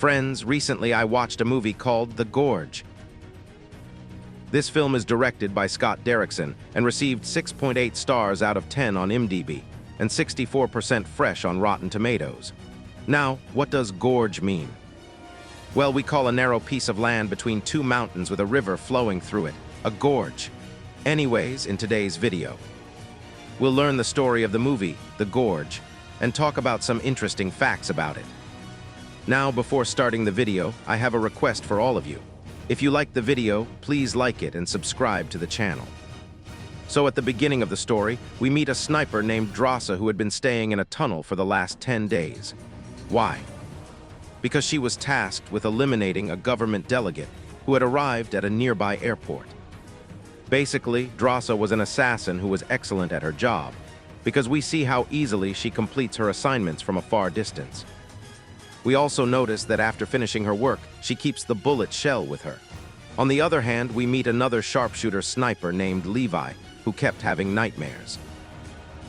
Friends, recently I watched a movie called The Gorge. This film is directed by Scott Derrickson and received 6.8 stars out of 10 on IMDb and 64% fresh on Rotten Tomatoes. Now, what does gorge mean? Well, we call a narrow piece of land between two mountains with a river flowing through it a gorge. Anyways, in today's video, we'll learn the story of the movie, The Gorge, and talk about some interesting facts about it. Now, before starting the video, I have a request for all of you. If you like the video, please like it and subscribe to the channel. So at the beginning of the story, we meet a sniper named Drasa who had been staying in a tunnel for the last 10 days. Why? Because she was tasked with eliminating a government delegate who had arrived at a nearby airport. Basically, Drasa was an assassin who was excellent at her job, because we see how easily she completes her assignments from a far distance. We also notice that after finishing her work, she keeps the bullet shell with her. On the other hand, we meet another sharpshooter sniper named Levi, who kept having nightmares.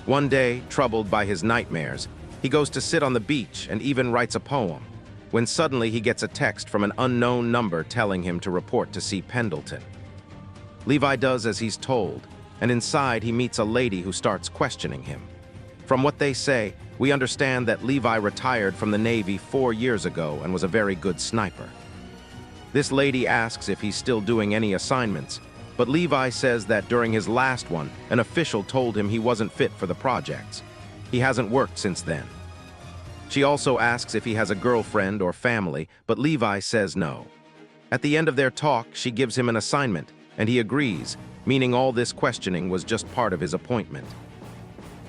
One day, troubled by his nightmares, he goes to sit on the beach and even writes a poem, when suddenly he gets a text from an unknown number telling him to report to see Pendleton. Levi does as he's told, and inside he meets a lady who starts questioning him. From what they say, we understand that Levi retired from the Navy 4 years ago and was a very good sniper. This lady asks if he's still doing any assignments, but Levi says that during his last one, an official told him he wasn't fit for the projects. He hasn't worked since then. She also asks if he has a girlfriend or family, but Levi says no. At the end of their talk, she gives him an assignment, and he agrees, meaning all this questioning was just part of his appointment.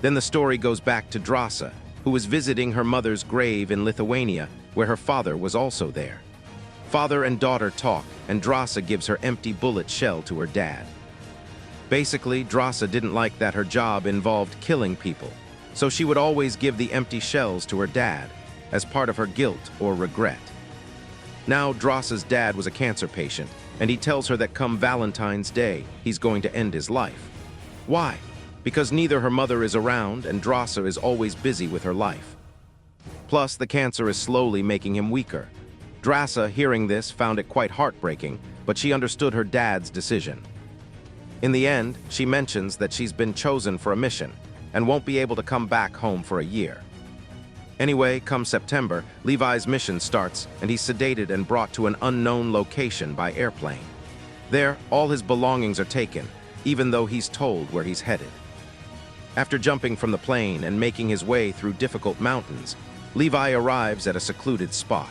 Then the story goes back to Drasa, who is visiting her mother's grave in Lithuania, where her father was also there. Father and daughter talk, and Drasa gives her empty bullet shell to her dad. Basically, Drasa didn't like that her job involved killing people, so she would always give the empty shells to her dad, as part of her guilt or regret. Now, Drasa's dad was a cancer patient, and he tells her that come Valentine's Day, he's going to end his life. Why? Because neither her mother is around and Drasa is always busy with her life. Plus, the cancer is slowly making him weaker. Drasa, hearing this, found it quite heartbreaking, but she understood her dad's decision. In the end, she mentions that she's been chosen for a mission and won't be able to come back home for a year. Anyway, come September, Levi's mission starts, and he's sedated and brought to an unknown location by airplane. There, all his belongings are taken, even though he's told where he's headed. After jumping from the plane and making his way through difficult mountains, Levi arrives at a secluded spot.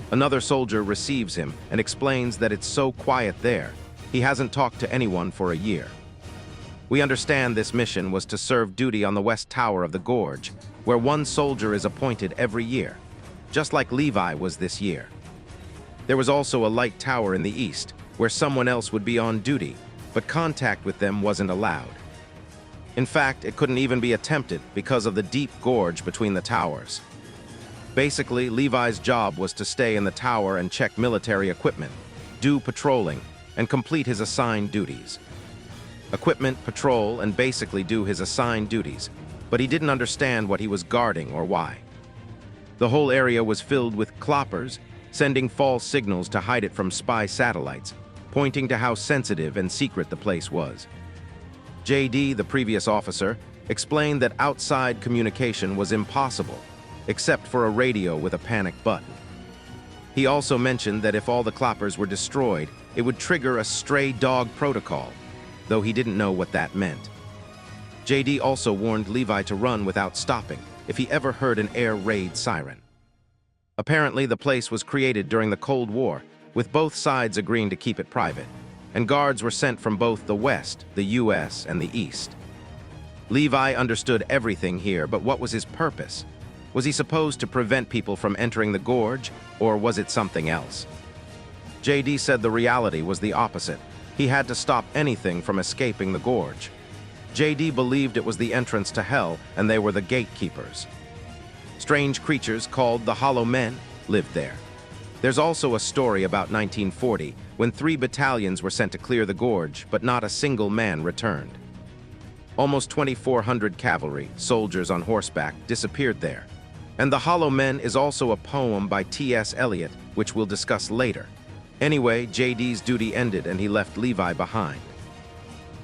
Another soldier receives him and explains that it's so quiet there, he hasn't talked to anyone for a year. We understand this mission was to serve duty on the west tower of the gorge, where one soldier is appointed every year, just like Levi was this year. There was also a light tower in the east, where someone else would be on duty, but contact with them wasn't allowed. In fact, it couldn't even be attempted because of the deep gorge between the towers. Basically, Levi's job was to stay in the tower and check military equipment, do patrolling, and complete his assigned duties. Equipment, patrol, and basically do his assigned duties, but he didn't understand what he was guarding or why. The whole area was filled with cloppers, sending false signals to hide it from spy satellites, pointing to how sensitive and secret the place was. JD, the previous officer, explained that outside communication was impossible, except for a radio with a panic button. He also mentioned that if all the cloppers were destroyed, it would trigger a stray dog protocol, though he didn't know what that meant. JD also warned Levi to run without stopping if he ever heard an air raid siren. Apparently, the place was created during the Cold War, with both sides agreeing to keep it private, and guards were sent from both the West, the US, and the East. Levi understood everything here, but what was his purpose? Was he supposed to prevent people from entering the gorge, or was it something else? JD said the reality was the opposite. He had to stop anything from escaping the gorge. JD believed it was the entrance to hell, and they were the gatekeepers. Strange creatures called the Hollow Men lived there. There's also a story about 1940, when 3 battalions were sent to clear the gorge, but not a single man returned. Almost 2,400 cavalry, soldiers on horseback, disappeared there. And The Hollow Men is also a poem by T.S. Eliot, which we'll discuss later. Anyway, JD's duty ended and he left Levi behind.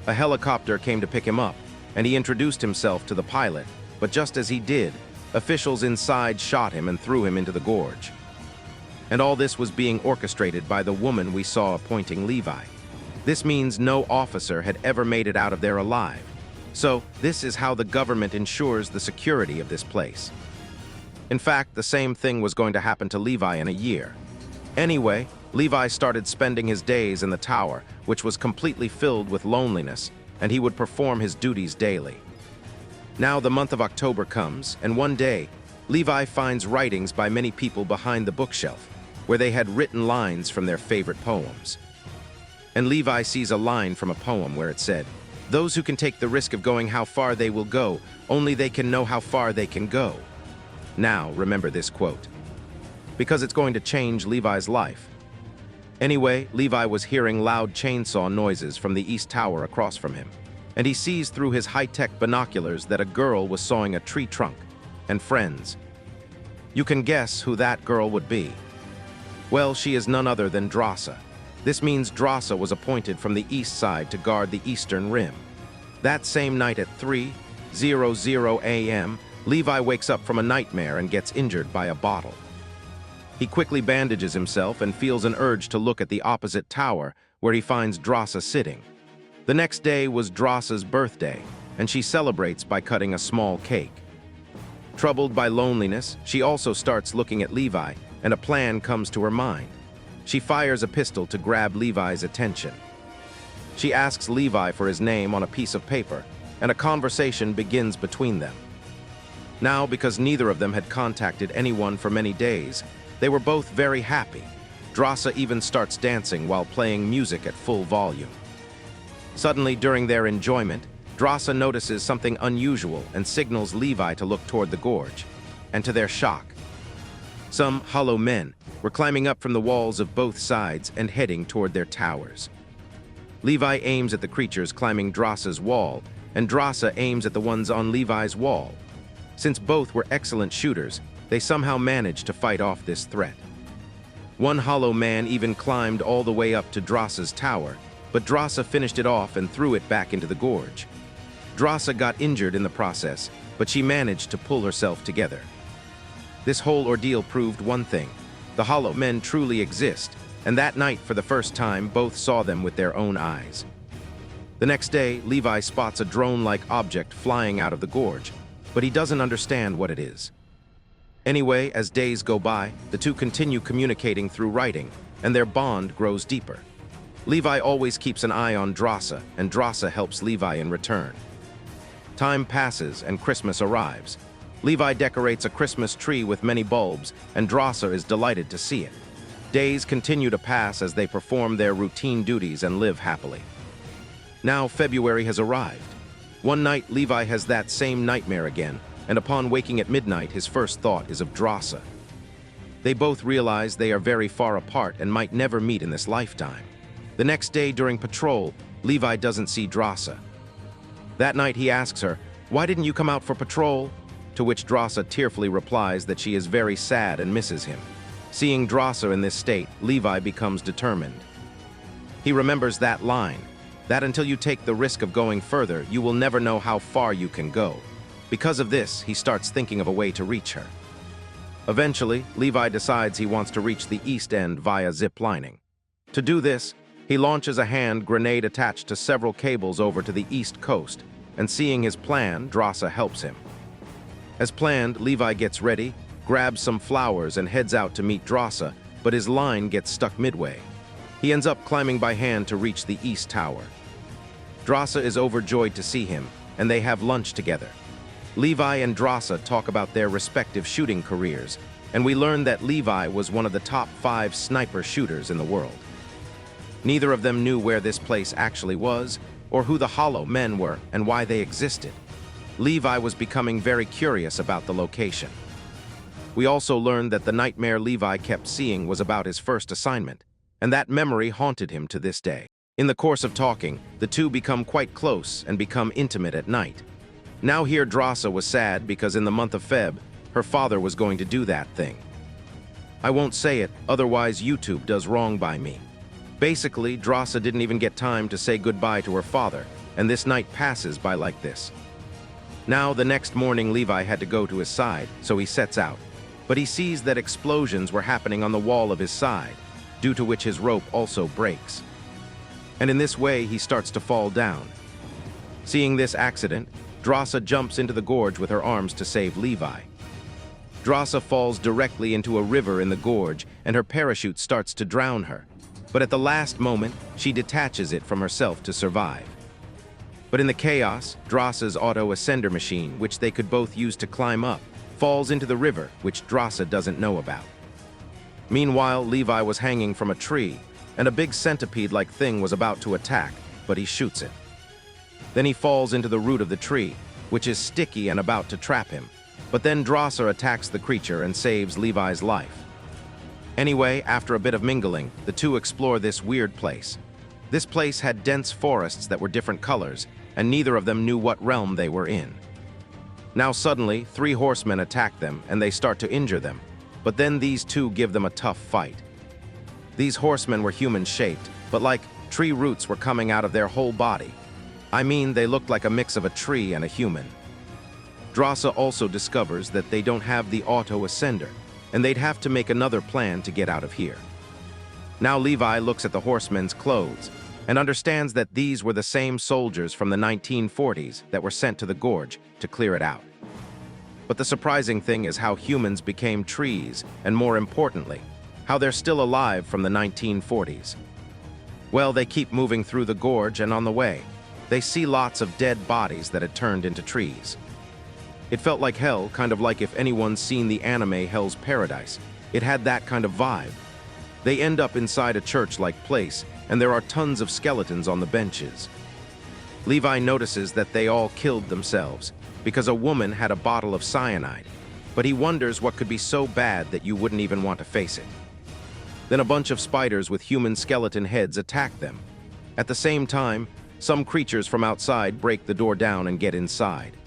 A helicopter came to pick him up, and he introduced himself to the pilot, but just as he did, officials inside shot him and threw him into the gorge. And all this was being orchestrated by the woman we saw appointing Levi. This means no officer had ever made it out of there alive. So, this is how the government ensures the security of this place. In fact, the same thing was going to happen to Levi in a year. Anyway, Levi started spending his days in the tower, which was completely filled with loneliness, and he would perform his duties daily. Now the month of October comes, and one day, Levi finds writings by many people behind the bookshelf, where they had written lines from their favorite poems. And Levi sees a line from a poem where it said, "Those who can take the risk of going how far they will go, only they can know how far they can go." Now, remember this quote, because it's going to change Levi's life. Anyway, Levi was hearing loud chainsaw noises from the east tower across from him, and he sees through his high-tech binoculars that a girl was sawing a tree trunk, and friends. You can guess who that girl would be. Well, she is none other than Drasa. This means Drasa was appointed from the east side to guard the eastern rim. That same night at 3:00 a.m., Levi wakes up from a nightmare and gets injured by a bottle. He quickly bandages himself and feels an urge to look at the opposite tower, where he finds Drasa sitting. The next day was Drasa's birthday, and she celebrates by cutting a small cake. Troubled by loneliness, she also starts looking at Levi, and a plan comes to her mind. She fires a pistol to grab Levi's attention. She asks Levi for his name on a piece of paper, and a conversation begins between them. Now, because neither of them had contacted anyone for many days, they were both very happy. Drasa even starts dancing while playing music at full volume. Suddenly, during their enjoyment, Drasa notices something unusual and signals Levi to look toward the gorge. And to their shock, some hollow men were climbing up from the walls of both sides and heading toward their towers. Levi aims at the creatures climbing Drasa's wall, and Drasa aims at the ones on Levi's wall. Since both were excellent shooters, they somehow managed to fight off this threat. One hollow man even climbed all the way up to Drasa's tower, but Drasa finished it off and threw it back into the gorge. Drasa got injured in the process, but she managed to pull herself together. This whole ordeal proved one thing: the hollow men truly exist, and that night, for the first time, both saw them with their own eyes. The next day, Levi spots a drone-like object flying out of the gorge, but he doesn't understand what it is. Anyway, as days go by, the two continue communicating through writing, and their bond grows deeper. Levi always keeps an eye on Drasa, and Drasa helps Levi in return. Time passes, and Christmas arrives. Levi decorates a Christmas tree with many bulbs, and Drasa is delighted to see it. Days continue to pass as they perform their routine duties and live happily. Now February has arrived. One night, Levi has that same nightmare again, and upon waking at midnight, his first thought is of Drasa. They both realize they are very far apart and might never meet in this lifetime. The next day during patrol, Levi doesn't see Drasa. That night he asks her, "Why didn't you come out for patrol?" To which Drasa tearfully replies that she is very sad and misses him. Seeing Drasa in this state, Levi becomes determined. He remembers that line, that until you take the risk of going further, you will never know how far you can go. Because of this, he starts thinking of a way to reach her. Eventually, Levi decides he wants to reach the east end via zip lining. To do this, he launches a hand grenade attached to several cables over to the east coast, and seeing his plan, Drasa helps him. As planned, Levi gets ready, grabs some flowers and heads out to meet Drasa, but his line gets stuck midway. He ends up climbing by hand to reach the east tower. Drasa is overjoyed to see him, and they have lunch together. Levi and Drasa talk about their respective shooting careers, and we learn that Levi was one of the top 5 sniper shooters in the world. Neither of them knew where this place actually was, or who the hollow men were and why they existed. Levi was becoming very curious about the location. We also learned that the nightmare Levi kept seeing was about his first assignment, and that memory haunted him to this day. In the course of talking, the two become quite close and become intimate at night. Now here Drasa was sad because in the month of Feb, her father was going to do that thing. I won't say it, otherwise YouTube does wrong by me. Basically, Drossa didn't even get time to say goodbye to her father, and this night passes by like this. Now, the next morning, Levi had to go to his side, so he sets out. But he sees that explosions were happening on the wall of his side, due to which his rope also breaks. And in this way, he starts to fall down. Seeing this accident, Drossa jumps into the gorge with her arms to save Levi. Drossa falls directly into a river in the gorge, and her parachute starts to drown her. But at the last moment, she detaches it from herself to survive. But in the chaos, Drossa's auto-ascender machine, which they could both use to climb up, falls into the river, which Drossa doesn't know about. Meanwhile, Levi was hanging from a tree, and a big centipede-like thing was about to attack, but he shoots it. Then he falls into the root of the tree, which is sticky and about to trap him. But then Drossa attacks the creature and saves Levi's life. Anyway, after a bit of mingling, the two explore this weird place. This place had dense forests that were different colors, and neither of them knew what realm they were in. Now suddenly, 3 horsemen attack them, and they start to injure them. But then these two give them a tough fight. These horsemen were human-shaped, but like tree roots were coming out of their whole body. I mean, they looked like a mix of a tree and a human. Drossa also discovers that they don't have the auto-ascender, and they'd have to make another plan to get out of here. Now Levi looks at the horsemen's clothes and understands that these were the same soldiers from the 1940s that were sent to the gorge to clear it out. But the surprising thing is how humans became trees, and more importantly, how they're still alive from the 1940s. Well, they keep moving through the gorge, and on the way, they see lots of dead bodies that had turned into trees. It felt like hell, kind of like if anyone's seen the anime Hell's Paradise. It had that kind of vibe. They end up inside a church-like place, and there are tons of skeletons on the benches. Levi notices that they all killed themselves because a woman had a bottle of cyanide, but he wonders what could be so bad that you wouldn't even want to face it. Then a bunch of spiders with human skeleton heads attack them. At the same time, some creatures from outside break the door down and get inside.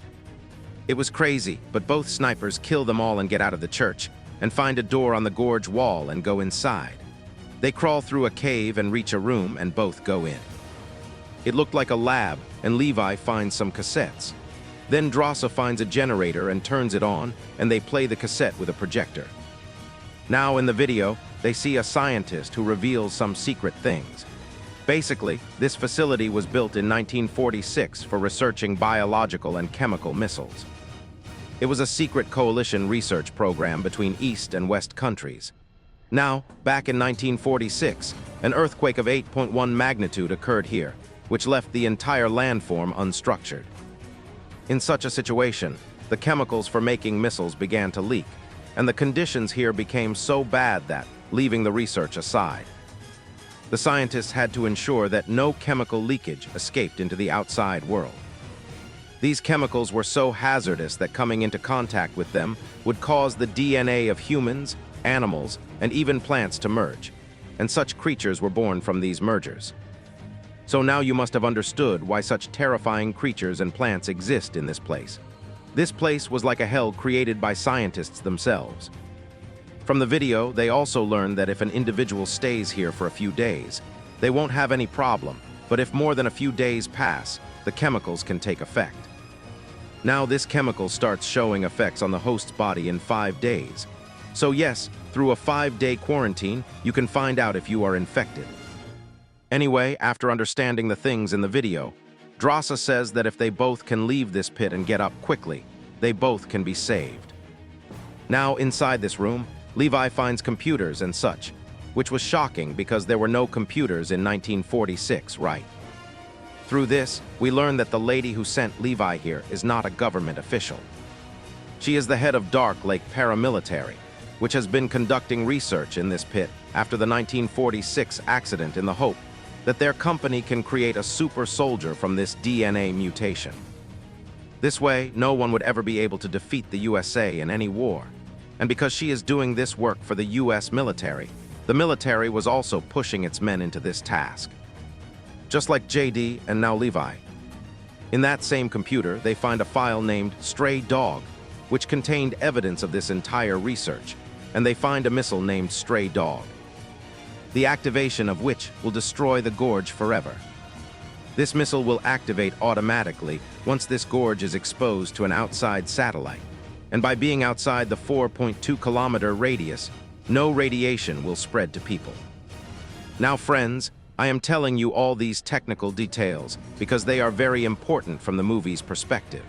It was crazy, but both snipers kill them all and get out of the church, and find a door on the gorge wall and go inside. They crawl through a cave and reach a room, and both go in. It looked like a lab, and Levi finds some cassettes. Then Drossa finds a generator and turns it on, and they play the cassette with a projector. Now in the video, they see a scientist who reveals some secret things. Basically, this facility was built in 1946 for researching biological and chemical missiles. It was a secret coalition research program between East and West countries. Now, back in 1946, an earthquake of 8.1 magnitude occurred here, which left the entire landform unstructured. In such a situation, the chemicals for making missiles began to leak, and the conditions here became so bad that, leaving the research aside, the scientists had to ensure that no chemical leakage escaped into the outside world. These chemicals were so hazardous that coming into contact with them would cause the DNA of humans, animals, and even plants to merge, and such creatures were born from these mergers. So now you must have understood why such terrifying creatures and plants exist in this place. This place was like a hell created by scientists themselves. From the video, they also learned that if an individual stays here for a few days, they won't have any problem, but if more than a few days pass, the chemicals can take effect. Now this chemical starts showing effects on the host's body in 5 days. So yes, through a 5-day quarantine, you can find out if you are infected. Anyway, after understanding the things in the video, Drossa says that if they both can leave this pit and get up quickly, they both can be saved. Now inside this room, Levi finds computers and such, which was shocking because there were no computers in 1946, right? Through this, we learn that the lady who sent Levi here is not a government official. She is the head of Dark Lake Paramilitary, which has been conducting research in this pit after the 1946 accident in the hope that their company can create a super soldier from this DNA mutation. This way, no one would ever be able to defeat the USA in any war. And because she is doing this work for the US military, the military was also pushing its men into this task. Just like JD and now Levi. In that same computer, they find a file named Stray Dog, which contained evidence of this entire research, and they find a missile named Stray Dog, the activation of which will destroy the gorge forever. This missile will activate automatically once this gorge is exposed to an outside satellite, and by being outside the 4.2-kilometer radius, no radiation will spread to people. Now, friends, I am telling you all these technical details because they are very important from the movie's perspective.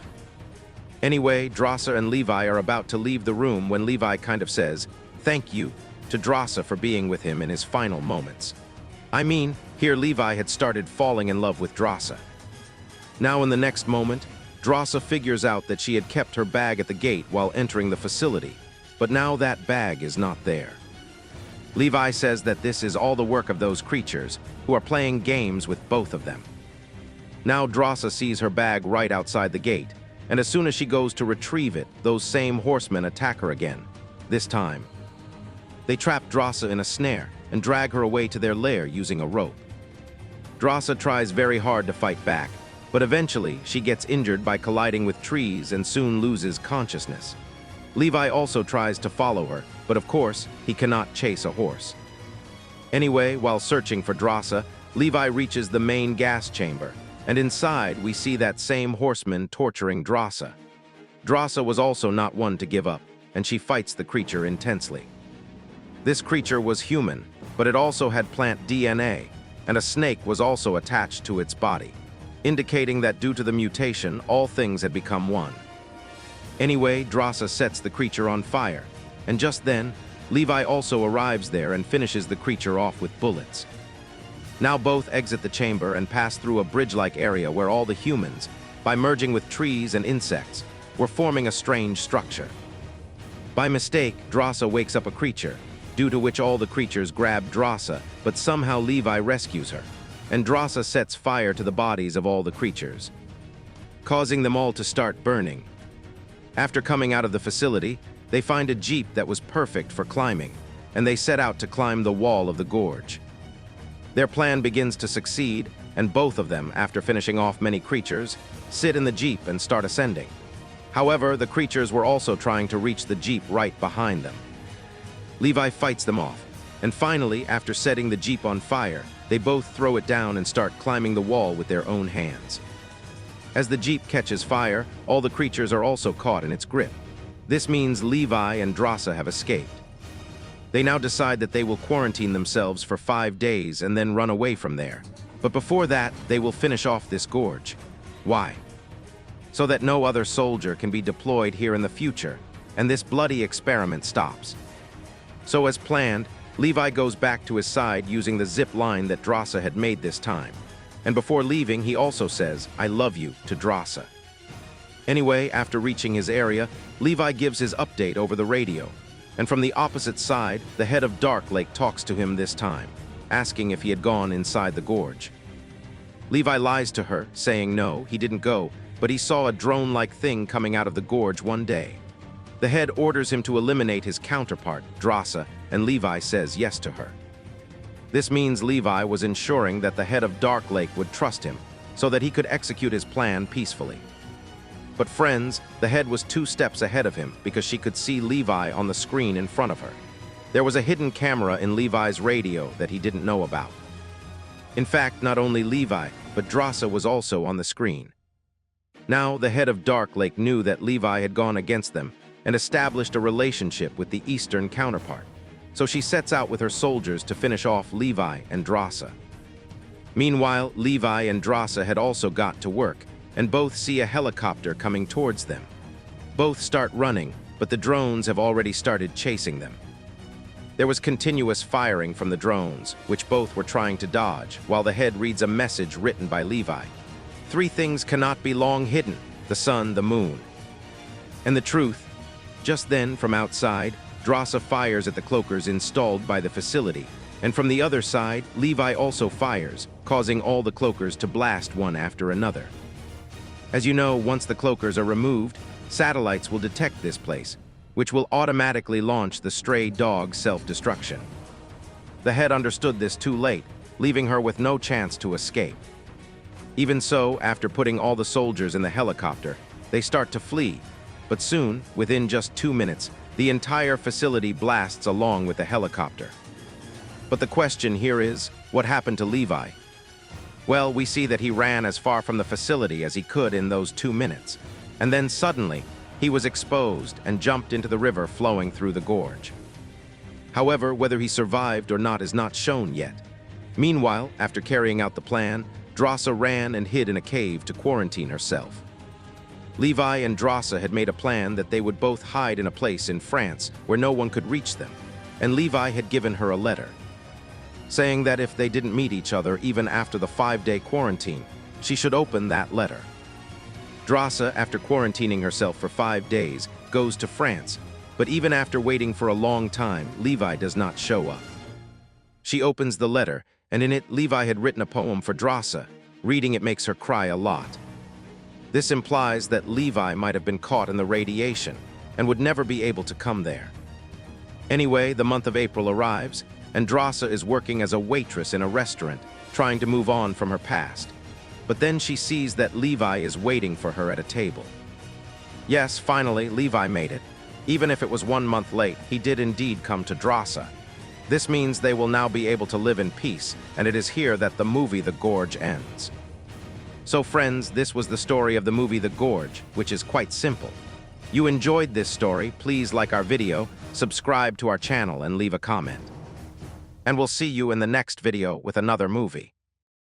Anyway, Drassa and Levi are about to leave the room when Levi kind of says, "Thank you," to Drassa for being with him in his final moments. I mean, here Levi had started falling in love with Drassa. Now in the next moment, Drassa figures out that she had kept her bag at the gate while entering the facility, but now that bag is not there. Levi says that this is all the work of those creatures who are playing games with both of them. Now Drassa sees her bag right outside the gate, and as soon as she goes to retrieve it, those same horsemen attack her again. This time, they trap Drassa in a snare and drag her away to their lair using a rope. Drassa tries very hard to fight back, but eventually she gets injured by colliding with trees and soon loses consciousness. Levi also tries to follow her, but of course, he cannot chase a horse. Anyway, while searching for Drassa, Levi reaches the main gas chamber, and inside we see that same horseman torturing Drassa. Drassa was also not one to give up, and she fights the creature intensely. This creature was human, but it also had plant DNA, and a snake was also attached to its body, indicating that due to the mutation, all things had become one. Anyway, Drassa sets the creature on fire, and just then, Levi also arrives there and finishes the creature off with bullets. Now both exit the chamber and pass through a bridge-like area where all the humans, by merging with trees and insects, were forming a strange structure. By mistake, Drassa wakes up a creature, due to which all the creatures grab Drassa, but somehow Levi rescues her, and Drassa sets fire to the bodies of all the creatures, causing them all to start burning. After coming out of the facility, they find a jeep that was perfect for climbing, and they set out to climb the wall of the gorge. Their plan begins to succeed, and both of them, after finishing off many creatures, sit in the jeep and start ascending. However, the creatures were also trying to reach the jeep right behind them. Levi fights them off, and finally, after setting the jeep on fire, they both throw it down and start climbing the wall with their own hands. As the jeep catches fire, all the creatures are also caught in its grip. This means Levi and Drassa have escaped. They now decide that they will quarantine themselves for 5 days and then run away from there. But before that, they will finish off this gorge. Why? So that no other soldier can be deployed here in the future, and this bloody experiment stops. So as planned, Levi goes back to his side using the zip line that Drassa had made this time. And before leaving, he also says, "I love you," to Drassa. Anyway, after reaching his area, Levi gives his update over the radio. And from the opposite side, the head of Dark Lake talks to him this time, asking if he had gone inside the gorge. Levi lies to her, saying no, he didn't go, but he saw a drone-like thing coming out of the gorge one day. The head orders him to eliminate his counterpart, Drassa, and Levi says yes to her. This means Levi was ensuring that the head of Dark Lake would trust him, so that he could execute his plan peacefully. But friends, the head was 2 steps ahead of him because she could see Levi on the screen in front of her. There was a hidden camera in Levi's radio that he didn't know about. In fact, not only Levi, but Drassa was also on the screen. Now, the head of Dark Lake knew that Levi had gone against them and established a relationship with the Eastern counterpart. So she sets out with her soldiers to finish off Levi and Drassa. Meanwhile, Levi and Drassa had also got to work, and both see a helicopter coming towards them. Both start running, but the drones have already started chasing them. There was continuous firing from the drones, which both were trying to dodge, while the head reads a message written by Levi. 3 things cannot be long hidden: the sun, the moon, and the truth. Just then, from outside, Drassa fires at the cloakers installed by the facility, and from the other side, Levi also fires, causing all the cloakers to blast one after another. As you know, once the cloakers are removed, satellites will detect this place, which will automatically launch the stray dog self-destruction. The head understood this too late, leaving her with no chance to escape. Even so, after putting all the soldiers in the helicopter, they start to flee, But soon, within just 2 minutes, the entire facility blasts along with the helicopter. But the question here is, what happened to Levi? Well, we see that he ran as far from the facility as he could in those 2 minutes, and then suddenly, he was exposed and jumped into the river flowing through the gorge. However, whether he survived or not is not shown yet. Meanwhile, after carrying out the plan, Drossa ran and hid in a cave to quarantine herself. Levi and Drossa had made a plan that they would both hide in a place in France where no one could reach them, and Levi had given her a letter, saying that if they didn't meet each other even after the 5-day quarantine, she should open that letter. Drossa, after quarantining herself for 5 days, goes to France, but even after waiting for a long time, Levi does not show up. She opens the letter, and in it, Levi had written a poem for Drossa. Reading it makes her cry a lot. This implies that Levi might have been caught in the radiation and would never be able to come there. Anyway, the month of April arrives, and Drossa is working as a waitress in a restaurant, trying to move on from her past. But then she sees that Levi is waiting for her at a table. Yes, finally, Levi made it. Even if it was 1 month late, he did indeed come to Drossa. This means they will now be able to live in peace, and it is here that the movie The Gorge ends. So friends, this was the story of the movie The Gorge, which is quite simple. You enjoyed this story, please like our video, subscribe to our channel, and leave a comment. And we'll see you in the next video with another movie.